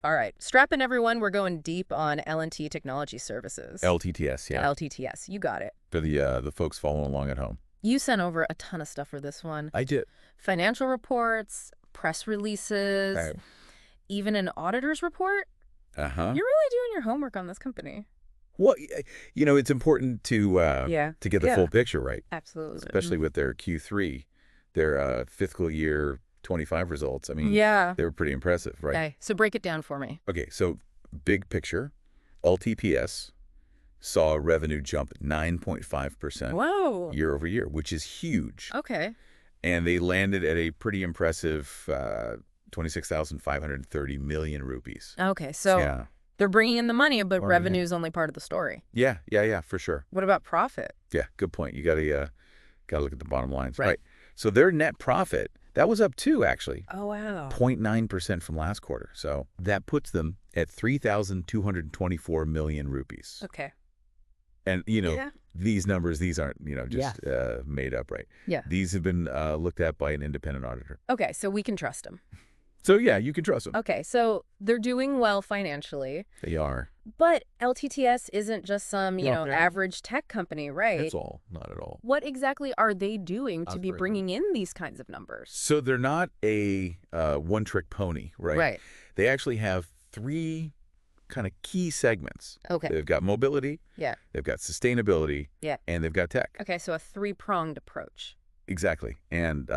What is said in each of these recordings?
All right. Strap in, everyone. We're going deep on L&T Technology Services. LTTS, yeah. LTTS. You got it. For the folks following along at home. You sent over a ton of stuff for this one. I did. Financial reports, press releases, Right. even an auditor's report. Uh-huh. You're really doing your homework on this company. Well, it's important to get the full picture right. Absolutely. Especially with their Q3, their fiscal year 25 results. I mean, they were pretty impressive, right? Okay, so break it down for me. Okay, so big picture, LTPS saw revenue jump 9.5% Whoa. year over year, which is huge. Okay. And they landed at a pretty impressive 26,530 million rupees. Okay, so they're bringing in the money, but revenue is only part of the story. Yeah, for sure. What about profit? Yeah, good point. You gotta look at the bottom lines. Right. So their net profit, that was up too, actually. Oh, wow. 0.9% from last quarter. So that puts them at 3,224 million rupees. Okay. And, these numbers, these aren't, just made up, right? Yeah. These have been looked at by an independent auditor. Okay, so we can trust them. So, yeah, you can trust them. Okay, so they're doing well financially. They are. But LTTS isn't just some, average tech company, right? That's all. Not at all. What exactly are they doing to be bringing in these kinds of numbers? So they're not a one-trick pony, right? Right. They actually have three kind of key segments. Okay. They've got mobility. Yeah. They've got sustainability. Yeah. And they've got tech. Okay, so a three-pronged approach. Exactly. And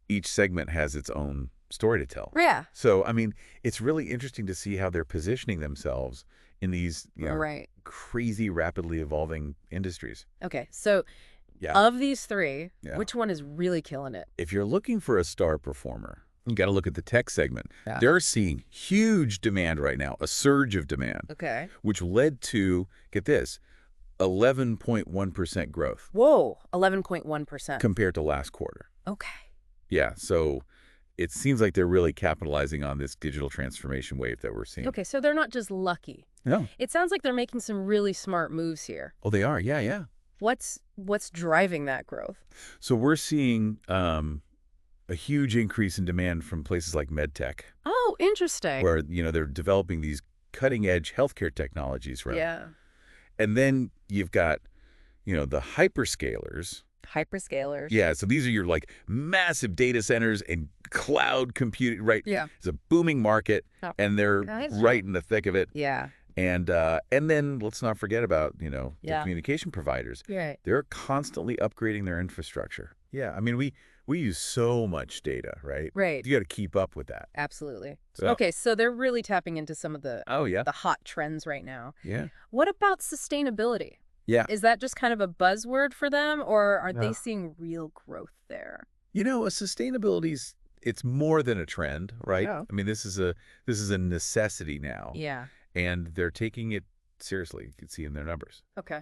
each segment has its own story to tell. Yeah. So, I mean, it's really interesting to see how they're positioning themselves in these crazy, rapidly evolving industries. Okay, so of these three, which one is really killing it? If you're looking for a star performer, you got to look at the tech segment. Yeah. They're seeing huge demand right now, a surge of demand. Okay. Which led to, get this, 11.1% growth. Whoa, 11.1%. Compared to last quarter. Okay. Yeah, so it seems like they're really capitalizing on this digital transformation wave that we're seeing. Okay, so they're not just lucky. No. It sounds like they're making some really smart moves here. Oh, they are. Yeah. What's driving that growth? So we're seeing a huge increase in demand from places like MedTech. Oh, interesting. Where, they're developing these cutting-edge healthcare technologies. Right? Yeah. And then you've got, the hyperscalers. Hyperscalers. Yeah, so these are your, massive data centers and cloud computing, right? Yeah. It's a booming market, and they're right in the thick of it. Yeah. And then let's not forget about, the communication providers. Right. They're constantly upgrading their infrastructure. Yeah, I mean, we use so much data, right? Right. You got to keep up with that. Absolutely. So, okay, so they're really tapping into some of the the hot trends right now. Yeah. What about sustainability? Yeah. Is that just kind of a buzzword for them, or are they seeing real growth there? Sustainability's it's more than a trend, right? Yeah. I mean, this is a necessity now. Yeah. And they're taking it seriously. You can see in their numbers. Okay.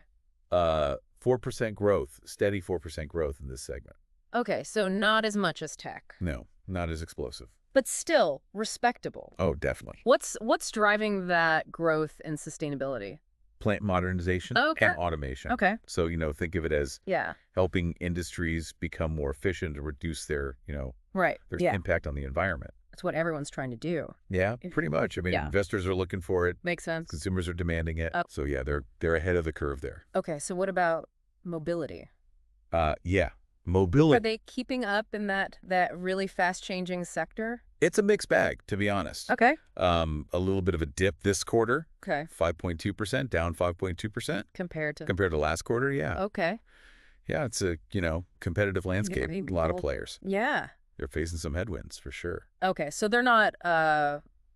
4% growth, steady 4% growth in this segment. Okay, so not as much as tech. No, not as explosive. But still respectable. Oh, definitely. What's driving that growth and sustainability? Plant modernization and automation. Okay. So, think of it as helping industries become more efficient and reduce their, their impact on the environment. That's what everyone's trying to do. Yeah, pretty much. I mean, investors are looking for it. Makes sense. Consumers are demanding it. So, yeah, they're ahead of the curve there. Okay, so what about mobility? Mobility. Are they keeping up in that really fast-changing sector? It's a mixed bag, to be honest. Okay. A little bit of a dip this quarter. Okay. 5.2%, down 5.2%. Compared to last quarter, yeah. Okay. Yeah, it's a, competitive landscape. A lot of players. Yeah. They're facing some headwinds, for sure. Okay, so they're not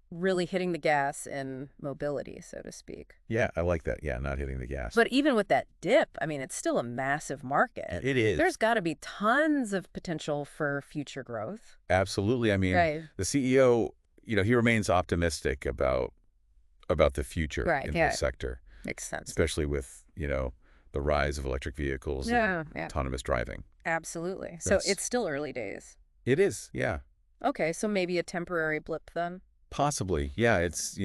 really hitting the gas in mobility, so to speak. Yeah, I like that. Yeah, not hitting the gas. But even with that dip, I mean, it's still a massive market. It is. There's got to be tons of potential for future growth. Absolutely. I mean, the CEO, he remains optimistic about the future in this sector. Makes sense. Especially with, the rise of electric vehicles and autonomous driving. Absolutely. So it's still early days. It is, yeah. Okay, so maybe a temporary blip then? Possibly. Yeah, it's,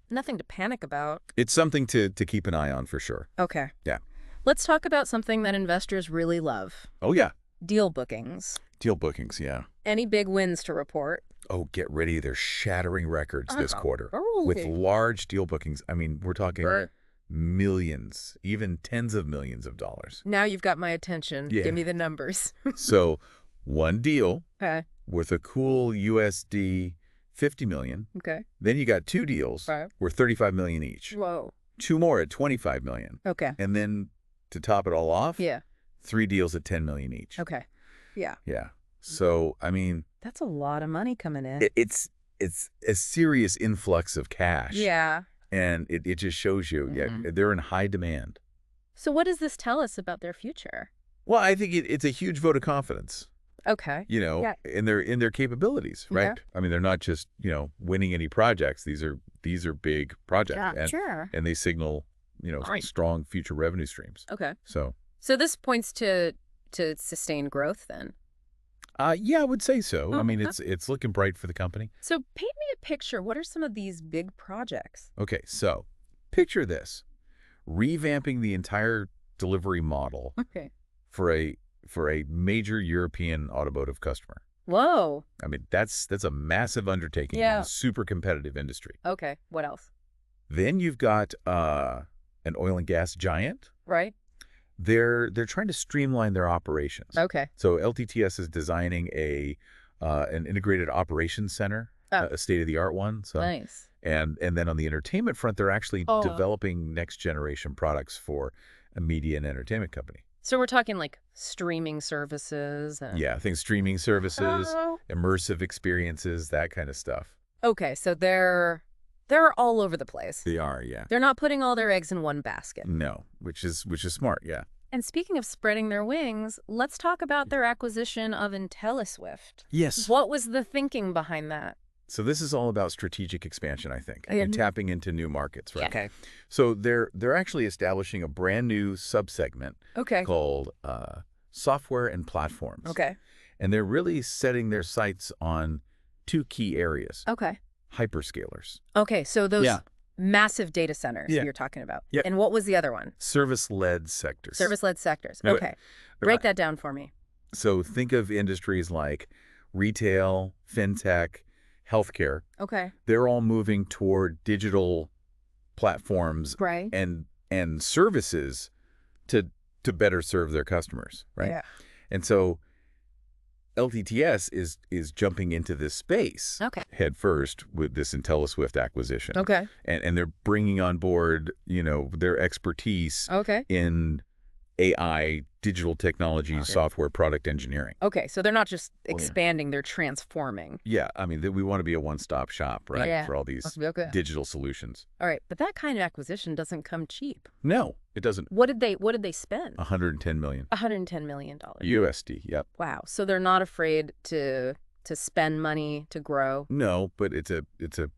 nothing to panic about. It's something to keep an eye on for sure. Okay. Yeah. Let's talk about something that investors really love. Oh, yeah. Deal bookings. Deal bookings, yeah. Any big wins to report? Oh, get ready. They're shattering records this quarter with Okay. large deal bookings. I mean, we're talking Right. millions, even tens of millions of dollars. Now you've got my attention. Give Yeah. me the numbers. So one deal Okay. worth a cool USD 50 million. Okay. Then you got two deals Right. worth 35 million each. Whoa. Two more at 25 million. Okay. And then to top it all off, Yeah. three deals at 10 million each. Okay. Yeah. Yeah. So, I mean, That's a lot of money coming in. it's a serious influx of cash. Yeah. And it just shows you, they're in high demand. So what does this tell us about their future? Well, I think it's a huge vote of confidence, Okay. Yeah. in their capabilities, right? Yeah. I mean, they're not just, winning any projects. These are big projects. Yeah, and, sure. and they signal, Right. strong future revenue streams. Okay. So, So this points to sustained growth then. yeah, I would say so. Oh, I mean, okay. it's looking bright for the company. So paint me a picture. What are some of these big projects? Okay, so picture this. Revamping the entire delivery model Okay. for a major European automotive customer. Whoa. I mean, that's a massive undertaking in Yeah. a super competitive industry. Okay. What else? Then you've got an oil and gas giant. Right. They're trying to streamline their operations. Okay. So LTTS is designing an integrated operations center, a state-of-the-art one. So Nice. and then on the entertainment front, they're actually Oh. developing next generation products for a media and entertainment company. So we're talking like streaming services. Yeah, things streaming services, Oh. immersive experiences, that kind of stuff. Okay. So they're all over the place. They are, yeah. They're not putting all their eggs in one basket. No, which is smart, yeah. And speaking of spreading their wings, let's talk about their acquisition of IntelliSwift. Yes. What was the thinking behind that? So this is all about strategic expansion, I think, and tapping into new markets, right? Okay. So they're actually establishing a brand new subsegment Okay. called software and platforms. Okay. And they're really setting their sights on two key areas. Okay. Hyperscalers. Okay. So those Yeah. massive data centers Yeah. you're talking about. Yep. And what was the other one? Service-led sectors. Service-led sectors. No, Okay. Break that down for me. So think of industries like retail, fintech, healthcare. Okay. They're all moving toward digital platforms Right. and services to better serve their customers, right? Yeah. And so LTTS is jumping into this space Okay. head first with this IntelliSwift acquisition. Okay. And they're bringing on board, their expertise Okay. in AI, digital technology, software, product engineering. Okay. So they're not just yeah. expanding, they're transforming. Yeah, I mean, we want to be a one-stop shop, right, Yeah. for all these Okay. digital solutions. All right. But that kind of acquisition doesn't come cheap. No, it doesn't. What did they spend? 110 million $110 million. USD. Yep. Wow. So they're not afraid to spend money to grow. No, but it's a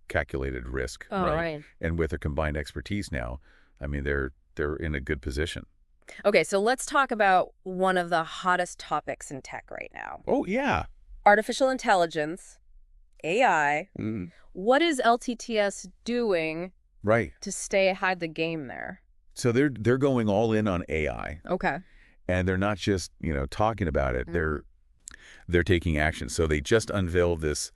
calculated risk, Oh, right. And with their combined expertise now, I mean, they're in a good position. Okay, so let's talk about one of the hottest topics in tech right now. Oh, yeah. Artificial intelligence, AI. Mm. What is LTTS doing Right. to stay ahead of the game there? So they're going all in on AI, Okay. and they're not just, talking about it. They're taking action. So they just unveiled this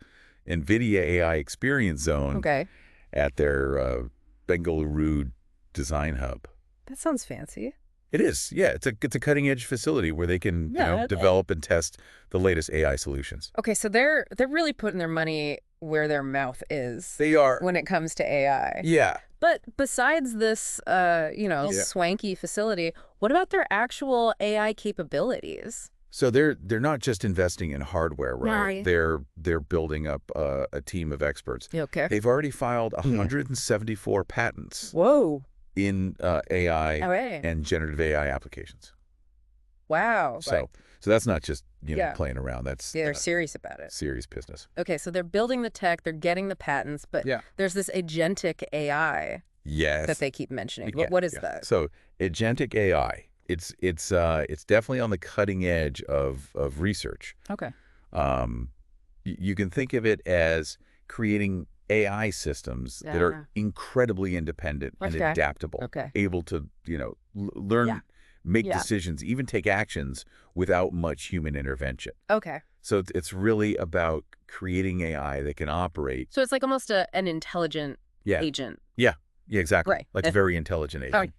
NVIDIA AI Experience Zone Okay. at their Bengaluru design hub. That sounds fancy. It is. Yeah, it's a cutting edge facility where they can Yeah, develop and test the latest AI solutions. Okay, so they're really putting their money where their mouth is They are. when it comes to AI. Yeah. But besides this, swanky facility, what about their actual AI capabilities? So they're not just investing in hardware, right? Right. They're building up a team of experts. Okay. They've already filed 174 patents Whoa. in AI All right. and generative AI applications. Wow. So that's not just Yeah. playing around. That's Yeah, they're serious about it. serious business. Okay, so they're building the tech, they're getting the patents, but Yeah. there's this agentic AI Yes. that they keep mentioning. Yeah, What is yeah. that? So agentic AI. It's definitely on the cutting edge of research. Okay. You can think of it as creating AI systems that are incredibly independent and Okay. adaptable, Okay. able to learn Yeah. make Yeah. decisions, even take actions without much human intervention. Okay. So it's really about creating AI that can operate. So it's like almost an intelligent Yeah. agent. Yeah. Yeah, exactly. Right. Like a very intelligent Oh, agent.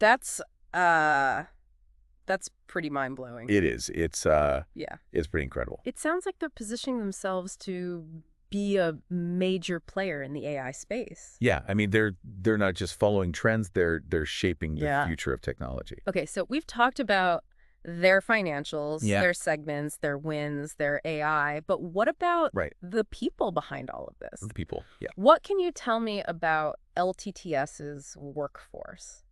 that's pretty mind-blowing. It is. It's Yeah. it's pretty incredible. It sounds like they're positioning themselves to be a major player in the AI space. Yeah, I mean they're not just following trends, they're shaping the Yeah. future of technology. Okay, so we've talked about their financials, Yeah. their segments, their wins, their AI, but what about Right. the people behind all of this? The people. Yeah. What can you tell me about LTTS's workforce?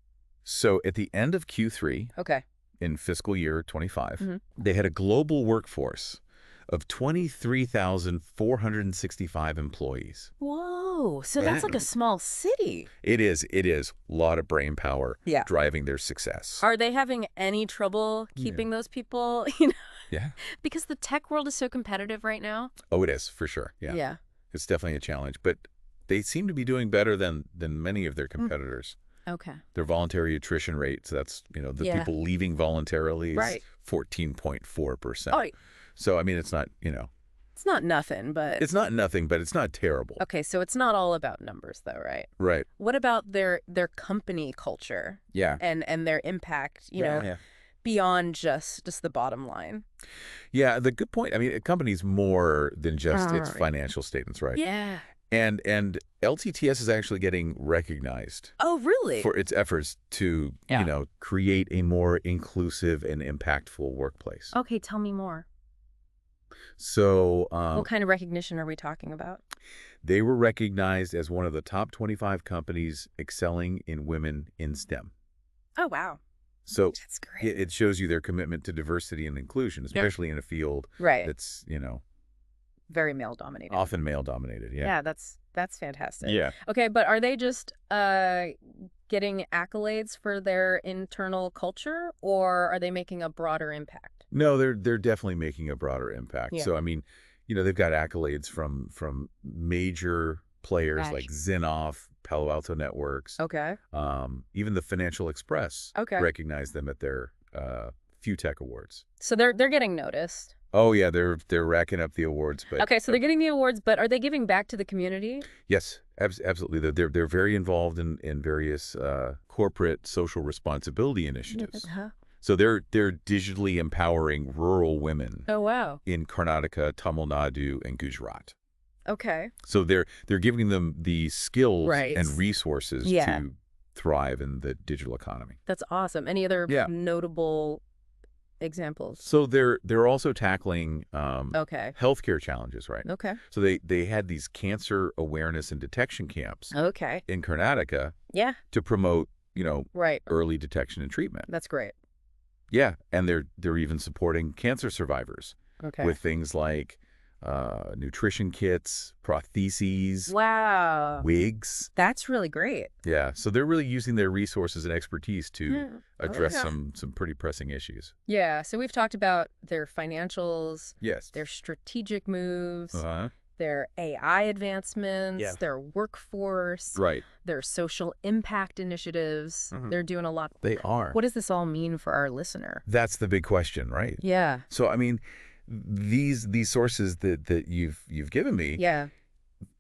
So at the end of Q3 Okay. in fiscal year 25, Mhm. they had a global workforce of 23,465 employees. Whoa, so that's like a small city. It is. A lot of brain power Yeah. driving their success. Are they having any trouble keeping those people, Yeah. because the tech world is so competitive right now? Oh, it is, for sure. Yeah. Yeah. It's definitely a challenge, but they seem to be doing better than many of their competitors. Okay. Their voluntary attrition rate, so that's, the Yeah. people leaving voluntarily is Right. 14.4%. Oh, So, I mean, it's not, it's not nothing, but it's not nothing, but it's not terrible. okay, so it's not all about numbers though, right? Right. What about their company culture Yeah. and their impact, Yeah. beyond just the bottom line? Yeah, the good point. I mean, a company's more than just its Right. financial statements, right? Yeah. And LTTS is actually getting recognized Oh, really? for its efforts to, Yeah. create a more inclusive and impactful workplace. Okay, tell me more. So What kind of recognition are we talking about? they were recognized as one of the top 25 companies excelling in women in STEM. Oh, wow. So That's great. it shows you their commitment to diversity and inclusion, especially in a field Right. that's, Very male dominated. often male dominated. Yeah. Yeah, that's fantastic. Yeah. Okay, but are they just getting accolades for their internal culture, or are they making a broader impact? No, they're definitely making a broader impact. Yeah. So I mean, they've got accolades from major players Gosh. like Zinoff, Palo Alto Networks, Okay. even the Financial Express Okay. recognized them at their Few Tech Awards. So they're getting noticed. Oh yeah, they're racking up the awards. But Okay, so they're getting the awards, but are they giving back to the community? yes, absolutely. They're very involved in various corporate social responsibility initiatives. Huh? So they're digitally empowering rural women Oh, wow. in Karnataka, Tamil Nadu, and Gujarat. Okay. So they're giving them the skills Right. and resources Yeah. to thrive in the digital economy. That's awesome. Any other Yeah. notable examples? So they're also tackling Okay. healthcare challenges, right? Okay. So they had these cancer awareness and detection camps Okay. in Karnataka Yeah. to promote, Right. early detection and treatment. That's great. Yeah, and they're even supporting cancer survivors Okay. with things like nutrition kits, prostheses, Wow. wigs. That's really great. Yeah, so they're really using their resources and expertise to address yeah. some pretty pressing issues. Yeah. So we've talked about their financials, Yes. their strategic moves, Uh-huh. their AI advancements, Yeah. their workforce, Right. their social impact initiatives. Mhm. They're doing a lot. They are. What does this all mean for our listener? That's the big question, right? Yeah. So I mean, these sources that you've given me, Yeah.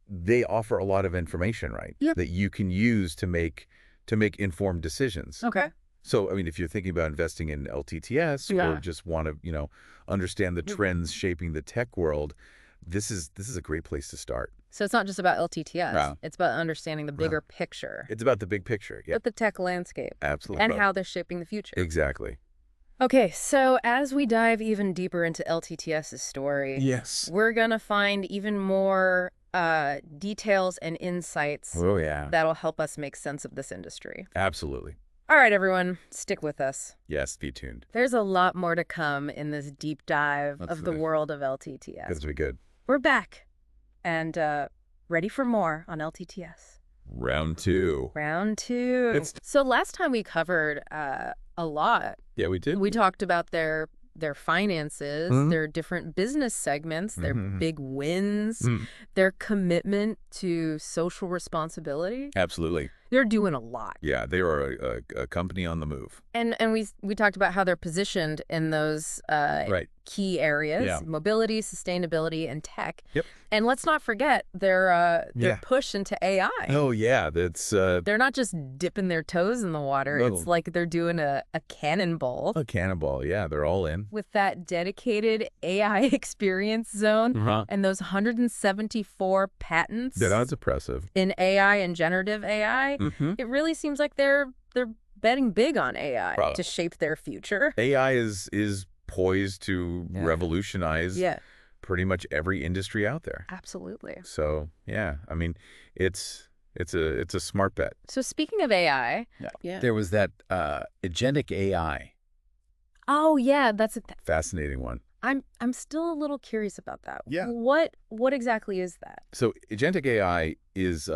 they offer a lot of information, right? Yep. That you can use to make informed decisions. Okay. So, I mean, if you're thinking about investing in LTTS Yeah. or just want to, understand the trends shaping the tech world, this is a great place to start. So it's not just about LTTS. Yeah. It's about understanding the bigger picture, It's about the big picture. Yeah, but the tech landscape absolutely. and how they're shaping the future. Exactly. Okay, so as we dive even deeper into LTTS's story, Yes. we're going to find even more details and insights Oh, yeah. that'll help us make sense of this industry. Absolutely. All right, everyone, stick with us. Yes, be tuned. There's a lot more to come in this deep dive That's of the nice. world of LTTS. That's be good. We're back and ready for more on LTTS. Round 2. Round 2. It's- So last time we covered a lot. Yeah, we did. We talked about their finances, Mhm. their different business segments, their Mhm. big wins, Mm. their commitment to social responsibility. Absolutely. They're doing a lot. Yeah, they are a company on the move. And we talked about how they're positioned in those Right. key areas, Yeah. mobility, sustainability, and tech. Yep. And let's not forget their Yeah. push into AI. Oh, yeah, that's They're not just dipping their toes in the water. No. It's like they're doing a cannonball a cannonball. Yeah, they're all in. with that dedicated AI experience zone and those 174 patents Yeah, that's impressive. in AI and generative AI. Mm-hmm. It really seems like they're betting big on AI Probably. to shape their future. AI is poised to revolutionize Yeah, pretty much every industry out there. absolutely. So, yeah, I mean, it's a smart bet. So speaking of AI, There was that agentic AI. oh yeah, that's Fascinating one. I'm still a little curious about that. Yeah. What exactly is that? So, agentic AI is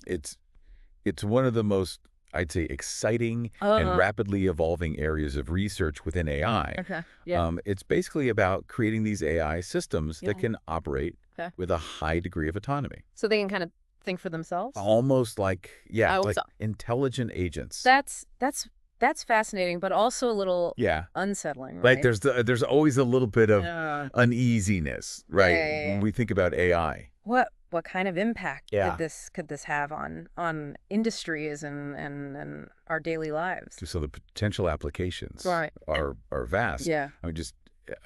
it's one of the most, I'd say, exciting and rapidly evolving areas of research within AI. Okay. Yeah. It's basically about creating these AI systems that can operate Okay. with a high degree of autonomy. So they can kind of think for themselves? Almost like, like so- intelligent agents. That's fascinating, but also a little Yeah. unsettling, right? Like there's always a little bit of Yeah. uneasiness, right? Yeah. When we think about AI. What kind of impact Yeah. could this have on industries and our daily lives? So the potential applications Right. are vast. Yeah. I mean, just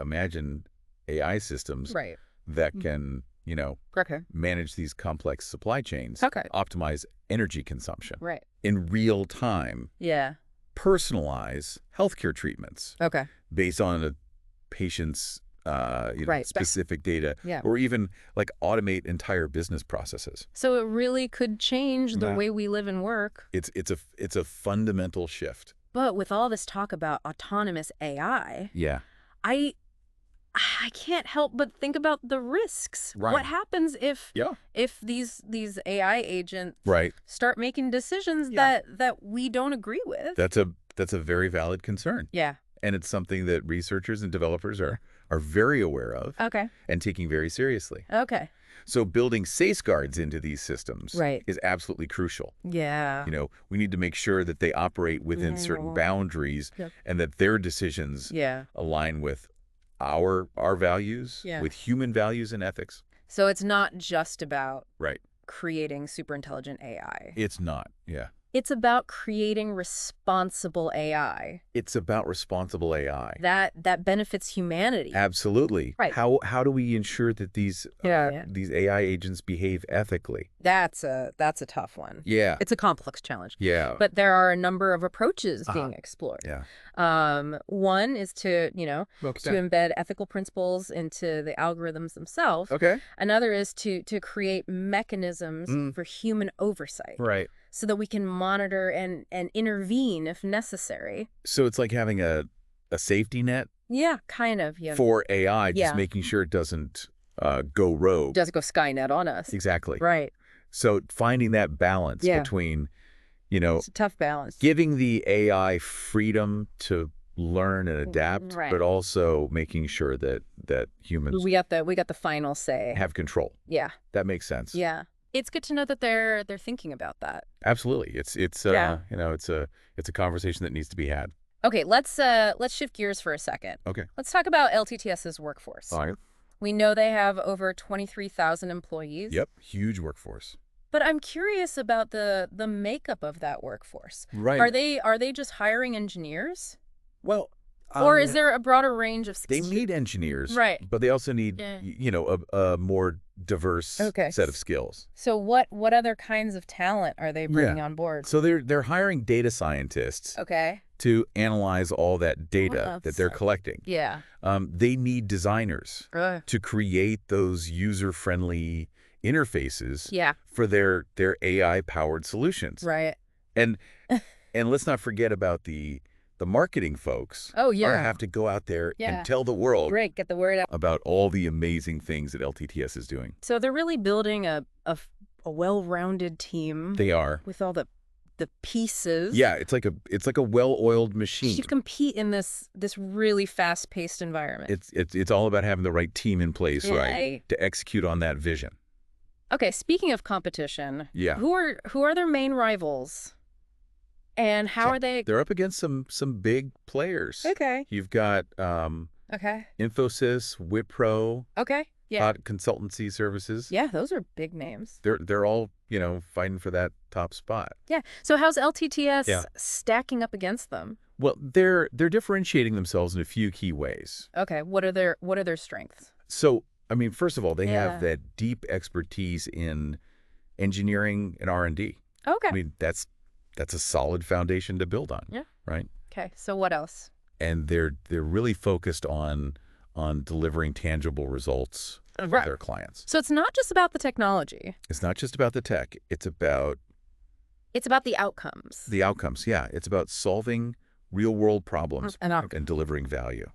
imagine AI systems Right. that can, Okay. manage these complex supply chains, Okay. optimize energy consumption Right. in real time, Yeah. personalize healthcare treatments Okay. based on a patient's Right. specific data, Yeah. or even like automate entire business processes. So it really could change the Yeah. way we live and work. It's a fundamental shift. But with all this talk about autonomous AI, Yeah. I can't help but think about the risks. Right. What happens if Yeah. these AI agents Right. start making decisions Yeah. that we don't agree with? That's a very valid concern. Yeah. And it's something that researchers and developers are very aware of Okay. and taking very seriously. Okay. So building safeguards into these systems Right. is absolutely crucial. Yeah. We need to make sure that they operate within certain boundaries Yep. and that their decisions Yeah. align with our values, Yeah. with human values and ethics. So it's not just about Right. creating super intelligent AI. It's not. Yeah. It's about creating responsible AI It's about responsible AI. that benefits humanity. Absolutely. Right. How do we ensure that these Yeah. these AI agents behave ethically? That's a tough one. Yeah. It's a complex challenge. Yeah. But there are a number of approaches being explored. Yeah. One is to embed ethical principles into the algorithms themselves. Okay. Another is to create mechanisms for human oversight Right. so that we can monitor and intervene if necessary. So it's like having a safety net Yeah, kind of. Yeah. for AI, just Yeah. making sure it doesn't go rogue. Doesn't go Skynet on us. Exactly. Right. So finding that balance Yeah. between, It's a tough balance. giving the AI freedom to learn and adapt, Right. but also making sure that humans We got the final say. have control. Yeah. That makes sense. Yeah. It's good to know that they're thinking about that. Absolutely. It's Yeah. it's a conversation that needs to be had. Okay, let's shift gears for a second. Okay. Let's talk about LTTS's workforce. All right. We know they have over 23,000 employees. Yep. Huge workforce. But I'm curious about the makeup of that workforce. Right. Are they just hiring engineers? Well, Or is there a broader range of they skills? need engineers, Right. but they also need, Yeah. a more diverse Okay. set of skills. So what other kinds of talent are they bringing on board? So they're hiring data scientists Okay. to analyze all that data Oh, that they're so- collecting. Yeah. They need designers to create those user-friendly interfaces Yeah. for their AI-powered solutions. Right. And let's not forget about the marketing folks. Oh, yeah. Have to go out there Yeah. and tell the world Great. Get the word out. about all the amazing things that LTTS is doing. So they're really building a well-rounded team They are. with all the pieces. Yeah, it's like a well-oiled machine. To compete in this really fast-paced environment. It's all about having the right team in place, Yeah. right, to execute on that vision. Okay, speaking of competition, Yeah. who are their main rivals? And how So are they? they're up against some big players. Okay. You've got Okay. Infosys, Wipro, Okay. Yeah. Cloud Consultancy Services. Yeah, those are big names. They're all, fighting for that top spot. Yeah. So how's Yeah. LTTS stacking up against them? Well, they're differentiating themselves in a few key ways. Okay. What are their strengths? So, I mean, first of all, they Yeah. have that deep expertise in engineering and R&D. Okay. I mean, that's a solid foundation to build on. Yeah. Right? Okay. So what else? And they're really focused on delivering tangible results for Right. their clients. So it's not just about the technology. It's not just about the tech. It's about It's about the outcomes. the outcomes. Yeah. It's about solving real-world problems And and delivering value.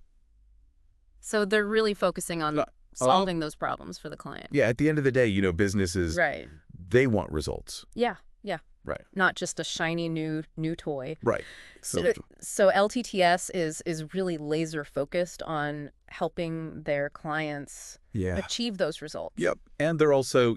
So they're really focusing on solving those problems for the client. Yeah. At the end of the day, businesses, Right. they want results. Yeah. Yeah. Right. Not just a shiny new toy. Right. So LTTS is really laser focused on helping their clients Yeah. achieve those results. Yep. And they're also,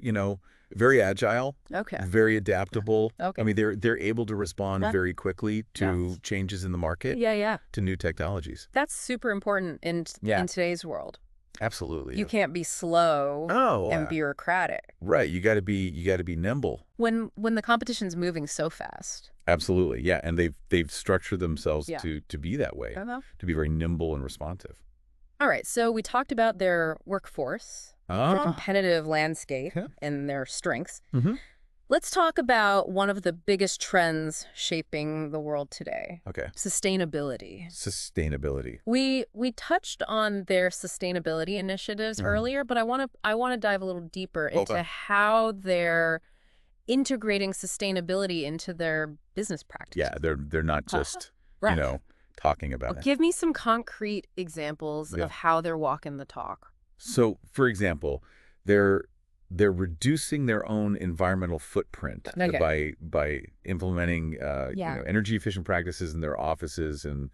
very agile, Okay. very adaptable. Okay. I mean, they're able to respond That- very quickly to changes in the market, Yeah, yeah. to new technologies. That's super important in today's world. Absolutely. You can't be slow and bureaucratic. Right. You got to be nimble. When the competition's moving so fast. Absolutely. Yeah. And they've structured themselves Yeah. to be that way, Uh-huh. to be very nimble and responsive. All right, so we talked about their workforce, the competitive landscape, Yeah. and their strengths. Mm-hmm. Let's talk about one of the biggest trends shaping the world today, Okay. sustainability. Sustainability. We touched on their sustainability initiatives earlier, but I want to dive a little deeper into how they're integrating sustainability into their business practices. Yeah. They're not just, Right. talking about it. Give me some concrete examples of how they're walking the talk. So, for example, they're reducing their own environmental footprint by implementing energy efficient practices in their offices and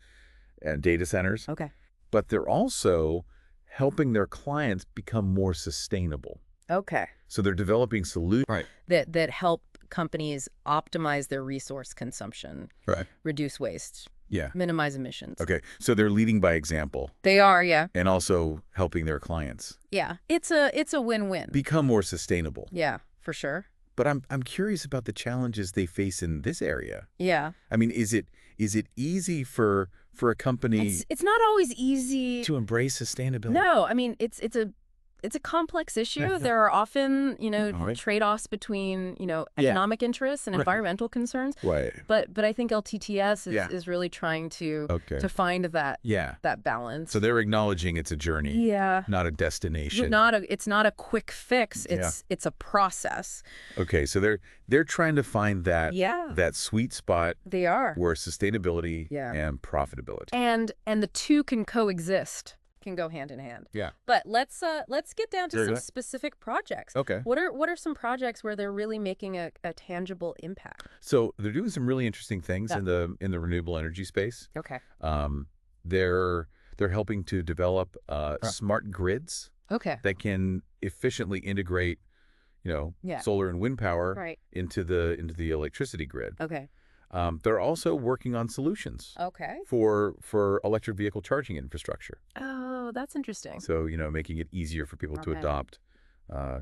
data centers. Okay. But they're also helping their clients become more sustainable. Okay. So they're developing solutions. Right. That help companies optimize their resource consumption, Right. reduce waste, Yeah. minimize emissions. Okay. So they're leading by example They are, yeah. and also helping their clients Yeah. It's a win-win. become more sustainable. Yeah, for sure. But I'm curious about the challenges they face in this area. Yeah. I mean, is it easy for a company It's not always easy. to embrace sustainability? No, I mean it's a complex issue. There are often, All right. trade-offs between, economic interests and environmental concerns. Right. But I think LTTS Yeah. is really trying to Okay. find that Yeah. balance. So they're acknowledging it's a journey, Yeah. not a destination. It's not a quick fix. It's a process. Okay. So they're trying to find that that sweet spot They are. where sustainability Yeah. and profitability. And the two can coexist, can go hand in hand. Yeah. But let's get down to Very some good. specific projects. Okay. What are some projects where they're really making a tangible impact? So they're doing some really interesting things in the renewable energy space. Okay. They're helping to develop smart grids Okay. that can efficiently integrate, solar and wind power Right. into the electricity grid. Okay. They're also working on solutions Okay. for electric vehicle charging infrastructure. Oh, that's interesting. So, making it easier for people to Okay. adopt,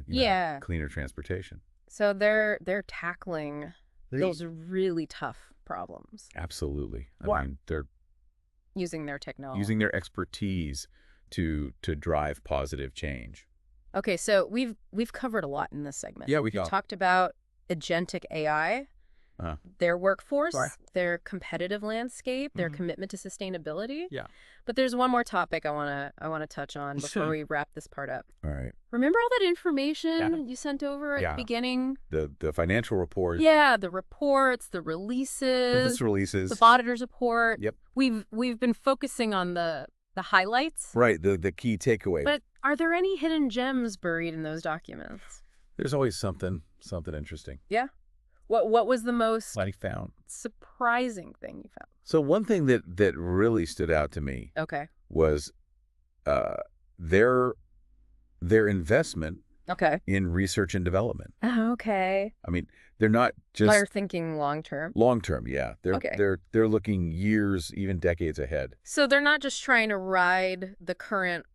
Yeah. cleaner transportation. So they're tackling those really tough problems Absolutely. Wow. I mean, they're using their technology. using their expertise to drive positive change. Okay, so we've covered a lot in this segment. Yeah, we We've got. talked about agentic AI, their workforce, Right. their competitive landscape, their Mhm. commitment to sustainability. Yeah. But there's one more topic I wanna touch on before Sure. we wrap this part up. All right. Remember all that information you sent over at Yeah. the beginning? The financial report. Yeah, the reports, the Business releases, releases. the auditor's report. Yep. We've been focusing on the highlights. Right. The key takeaway. But are there any hidden gems buried in those documents? There's always something interesting. Yeah. What was the most I found. surprising thing you found? So one thing that really stood out to me Okay. was their investment in research and development. Oh, okay. I mean, they're not just They're thinking long term. Long term, yeah. They're looking years, even decades ahead. So they're not just trying to ride the current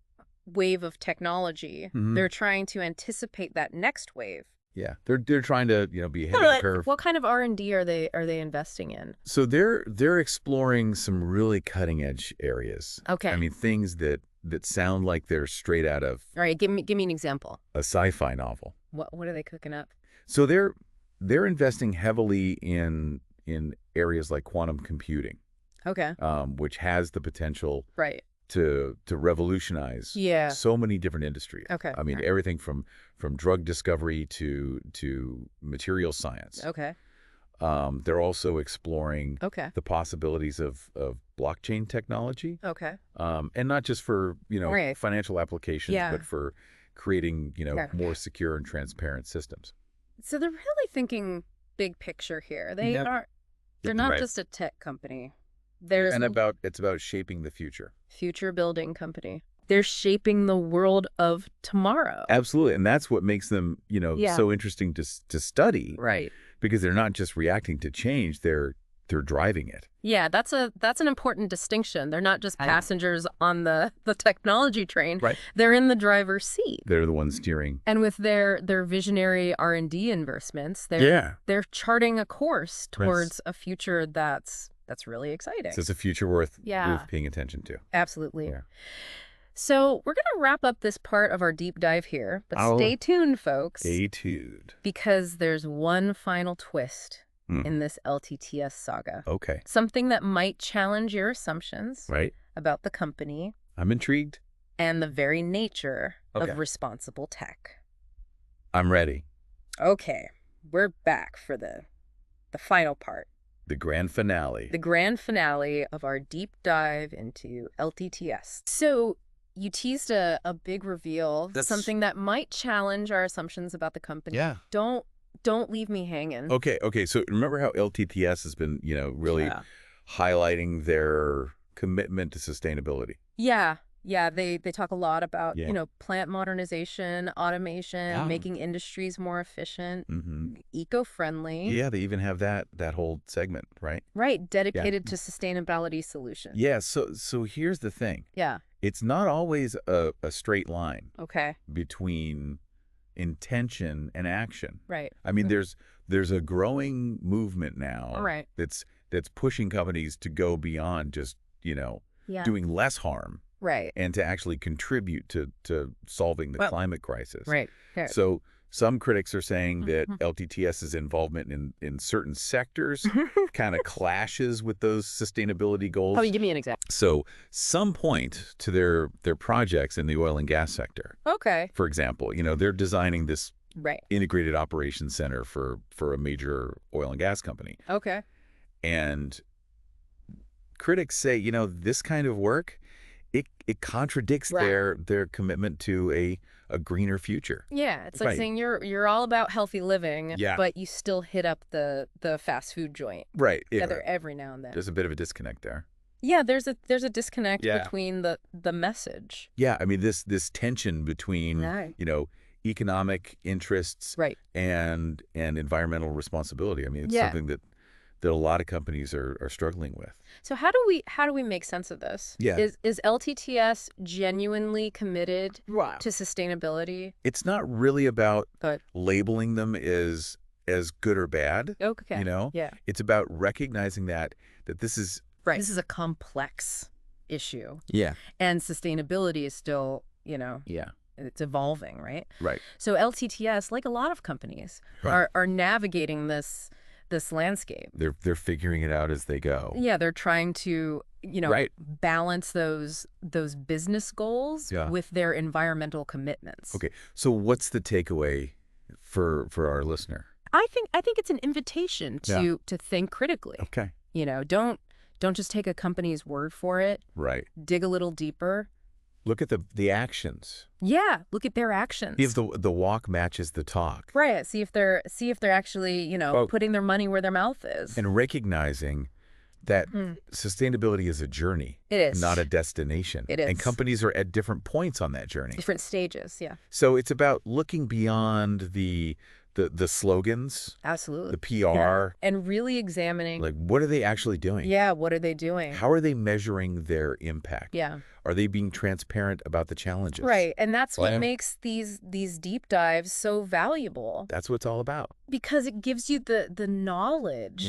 wave of technology. They're trying to anticipate that next wave. Yeah, they're trying to be ahead of the curve. What kind of R&D are they investing in? So they're exploring some really cutting edge areas. Okay. I mean, things that sound like they're straight out of. All right, give me an example. A sci-fi novel. What are they cooking up? So they're investing heavily in areas like quantum computing. Okay. Which has the potential. Right. To revolutionize so many different industries. Okay. I mean, everything from drug discovery to material science. Okay. They're also exploring the possibilities of blockchain technology. Okay. And not just for, financial applications, but for creating, more secure and transparent systems. So they're really thinking big picture here. They're not just a tech company. It's about shaping the future. Future building company. They're shaping the world of tomorrow. Absolutely. And that's what makes them, so interesting to study. Right. Because they're not just reacting to change, they're driving it. Yeah, that's an important distinction. They're not just passengers on the technology train. Right. They're in the driver's seat. They're the ones steering. And with their visionary R&D investments, they're charting a course towards a future that's really exciting. So it's a future worth paying attention to. Absolutely. Yeah. So we're going to wrap up this part of our deep dive here, but stay tuned, folks. Stay tuned. Because there's one final twist in this LTTS saga. Okay. Something that might challenge your assumptions right about the company. I'm intrigued. And the very nature of responsible tech. I'm ready. Okay. We're back for the final part. The grand finale. The grand finale of our deep dive into LTTS. So you teased a big reveal, something that might challenge our assumptions about the company. Yeah. Don't leave me hanging. Okay. So remember how LTTS has been, really highlighting their commitment to sustainability. Yeah. Yeah, they talk a lot about, plant modernization, automation, making industries more efficient, eco-friendly. Yeah, they even have that whole segment, right? Right, dedicated to sustainability solutions. Yeah, so here's the thing. Yeah. It's not always a straight line between intention and action. Right. I mean, there's a growing movement now that's pushing companies to go beyond just, doing less harm. Right. And to actually contribute to solving the climate crisis. Right. Yeah. So some critics are saying that LTTS's involvement in certain sectors kind of clashes with those sustainability goals. Oh, you give me an example. So some point to their projects in the oil and gas sector. Okay. For example, they're designing this integrated operations center for a major oil and gas company. Okay. And critics say, this kind of work, it contradicts their commitment to a greener future. Yeah, it's like saying you're all about healthy living, but you still hit up the fast food joint. Right. Every now and then. There's a bit of a disconnect there. Yeah, there's a disconnect between the message. Yeah, I mean this tension between economic interests and environmental responsibility. I mean, it's something that a lot of companies are struggling with. So how do we make sense of this? Yeah. Is LTTS genuinely committed to sustainability? It's not really about labeling them as good or bad. Okay. Yeah. It's about recognizing that this is this is a complex issue. Yeah. And sustainability is still, it's evolving, right? Right. So LTTS, like a lot of companies, are navigating this landscape. They're figuring it out as they go. Yeah, they're trying to, balance those business goals with their environmental commitments. Okay. So what's the takeaway for our listener? I think it's an invitation to think critically. Okay. Don't just take a company's word for it. Right. Dig a little deeper. Look at the actions. Yeah, look at their actions. See if the walk matches the talk. Right. See if they're actually, putting their money where their mouth is. And recognizing that sustainability is a journey. It is. Not a destination. It is. And companies are at different points on that journey. Different stages, yeah. So it's about looking beyond the slogans. Absolutely. The PR. And really examining. Like, what are they actually doing? Yeah, what are they doing? How are they measuring their impact? Yeah. Are they being transparent about the challenges? Right, and that's what makes these deep dives so valuable. That's what it's all about. Because it gives you the knowledge